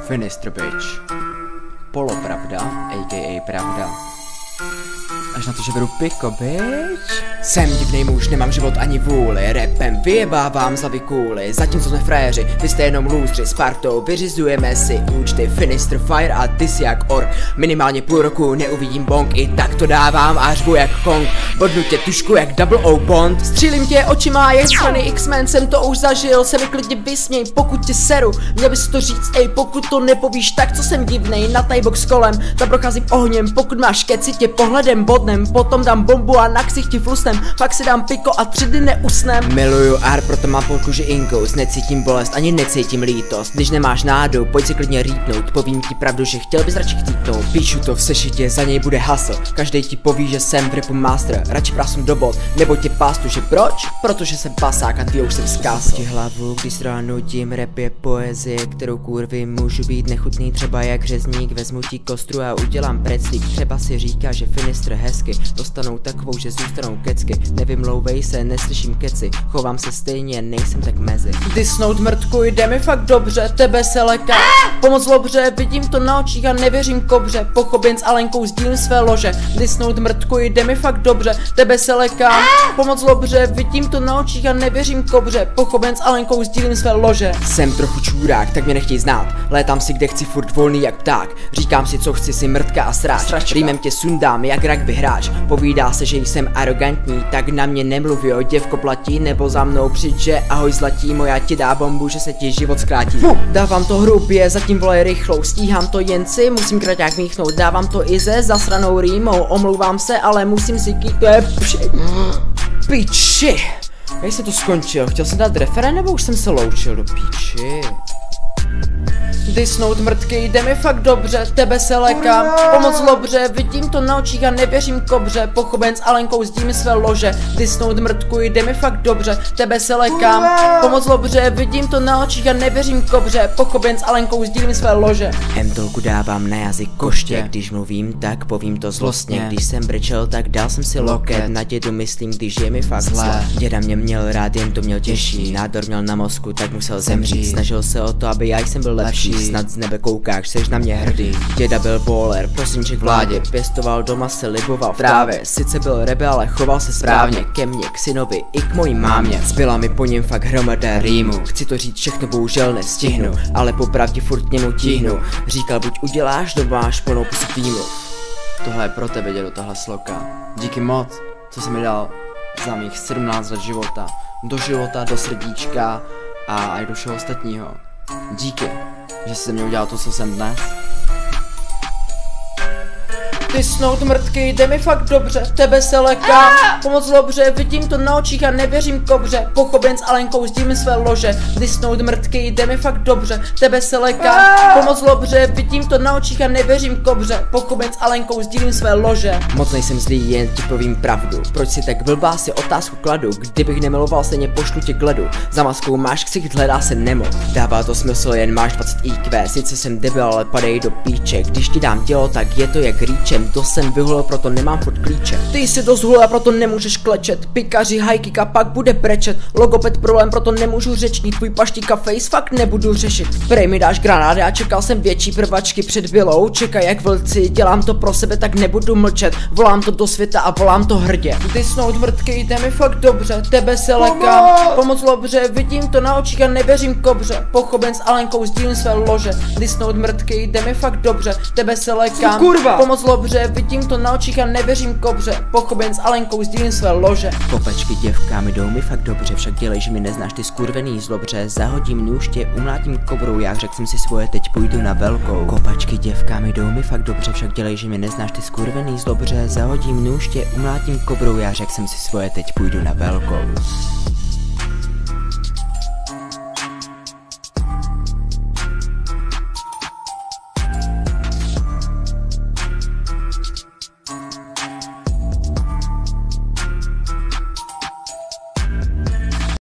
Finistr bitch. Polopravda, a.k.a. pravda. Až na to, že beru piko, bitch. Jsem divnej muž, nemám život ani vůli. Rapem vyjebávám za kůly. Zatímco jsme frajeři, vy jste jenom lůzři. S partou vyřizujeme si účty. Finistr fire a ty si jak ork. Minimálně půl roku neuvidím bong. I tak to dávám a řvu jak Kong. Bodnu tě tušku jak Double O Bond. Střílím tě očima jak strany X-Men. Jsem to už zažil, se mi klidně vysměj. Pokud tě seru, měl bys to říct, ej. Pokud to nepovíš, tak co jsem divnej. Na tajbox kolem, tam procházím ohněm. Pokud máš keci, tě pohledem bodnem. Potom dám bombu a na ksichti flusnem. Pak si dám piko a 3 dny neusnem. Miluju art, proto mám pod kůži inkous. Necítím bolest, ani necítím lítost. Když nemáš nádu, pojď si klidně rýpnout. Povím ti pravdu, že chtěl bys radši chtítnout. Píšu to v sešitě, za něj bude hustle. Každej ti poví, že jsem v rapu master. Radši prásnu do bod, nebo tě pástu, že proč? Protože jsem pasák a ty už jsem zkásl. Ti hlavu, když ráno tím, rap je poezie, kterou kurvy můžu být nechutný, třeba jak řezník. Vezmu ti kostru a udělám preclík. Třeba si říká, že finistr hezky dostanou takovou, že zůstanou kecky. Nevymlouvej se, neslyším keci, chovám se stejně, nejsem tak mezi. Disnout mrtku, jde mi fakt dobře, tebe se leká. Pomoc lobře, vidím to na očích a nevěřím kobře. Pochopím s Alenkou, sdílím své lože. Disnout mrtku, jde mi fakt dobře, tebe se leká. Pomoc lobře, vidím to na očích a nevěřím kobře. Pochopím s Alenkou, sdílím své lože. Jsem trochu čůrák, tak mě nechtěj znát. Létám si kde chci, furt volný jak pták. Říkám si co chci, si mrtka a sráč. Rýmem tě sundám jak rugby hráč. Povídá se, že jsem arrogantní, tak na mě nemluví, o děvko platí, nebo za mnou přijď, že ahoj zlatí, moja ti dá bombu, že se ti život zkrátí. Dávám to hrubě, zatím vole rychlou, stíhám to jen si, musím kraťák míchnout, dávám to i ze zasranou rýmou, omlouvám se, ale musím si to je piči. Jak jsem to skončil, chtěl jsem dát referen, nebo už jsem se loučil do píči? Disnout mrtky, jde mi fakt dobře, tebe se lekám. Pomoc lobře, vidím to na očích a nevěřím kobře. Pochopen s Alenkou, sdílím své lože. Disnout mrtku, jde mi fakt dobře, tebe se lekám. Pomoc lobře, vidím to na očích a nevěřím kobře. Pochopen s Alenkou, sdílím své lože. Mtolku dávám na jazyk koště. Když mluvím, tak povím to zlostně. Když jsem brečel, tak dal jsem si loket. Na dědu myslím, když je mi fakt zlé. Děda mě měl rád, jen to měl těžší. Nádor měl na mozku, tak musel zemřít. Snažil se o to, aby já jsem byl lepší. Snad z nebe koukáš, seš na mě hrdý. Děda byl bowler, prosímček vládě. Pěstoval doma, se liboval v trávě. Sice byl rebel, ale choval se správně. Ke mně, k synovi i k mojí mámě. Zbyla mi po něm fakt hromada rýmu. Chci to říct všechno, bohužel nestihnu. Ale popravdě furt němu tíhnu. Říkal buď uděláš, nebo máš plnou pusu týmu. Tohle je pro tebe, dědo, tahle sloka. Díky moc, co jsi mi dal za mých 17 let života. Do života, do srdíčka a i do všeho ostatního. Díky, že jsi ze mě udělal to, co jsem dnes. Disnout mrtky, jde mi fakt dobře, tebe se lekám. Pomoc lobře, vidím to na očích a nevěřím kobře. Pochopen s Alenkou, sdílím své lože. Disnout mrtky, jde mi fakt dobře, tebe se lekám. Pomoc lobře, vidím to na očích a nevěřím kobře. Pochopen s Alenkou, sdílím své lože. Moc nejsem zlý, jen ti povím pravdu. Proč si tak blbá, si otázku kladu. Kdybych nemiloval, stejně pošlu tě k ledu. Za maskou máš ksicht, hledá se nemo. Dává to smysl, jen máš 20 IQ. Sice jsem debil, ale padej do píče. Když ti dám tělo, tak je to jak rýčem. To jsem vyhulil, proto nemám furt klíče. Ty jsi dost hulil a proto nemůžeš klečet. Pikaři, hajkik a pak bude brečet. Logoped problém, proto nemůžu řečnit. Tvůj paštíka face fakt nebudu řešit. Prej mi dáš granát, já čekal jsem větší prvačky před vilou. Čekaj jak vlci, dělám to pro sebe, tak nebudu mlčet. Volám to do světa a volám to hrdě. Disnout mrtky, jde mi fakt dobře, tebe se lekám. Pomoc lobře, vidím to na očích a nevěřím kobře. Pochopen s Alenkou, sdílím své lože. Disnout mrtky, jde mi fakt dobře, tebe se lekám. Pomoc lobře, vidím to na očích a nevěřím kobře. Pochopen s Alenkou, sdílím své lože. Kopečky děvkami jdou mi fakt dobře, však dělej, že mi neznáš ty skurvený zlobře. Zahodím nůž, tě umlátím kobrou, já řekl jsem si svoje, teď půjdu na velkou. Kopačky děvkami jdou mi fakt dobře, však dělej, že mi neznáš ty skurvený zlobře. Zahodím nůž, tě umlátím kobrou, já řekl jsem si svoje, teď půjdu na velkou.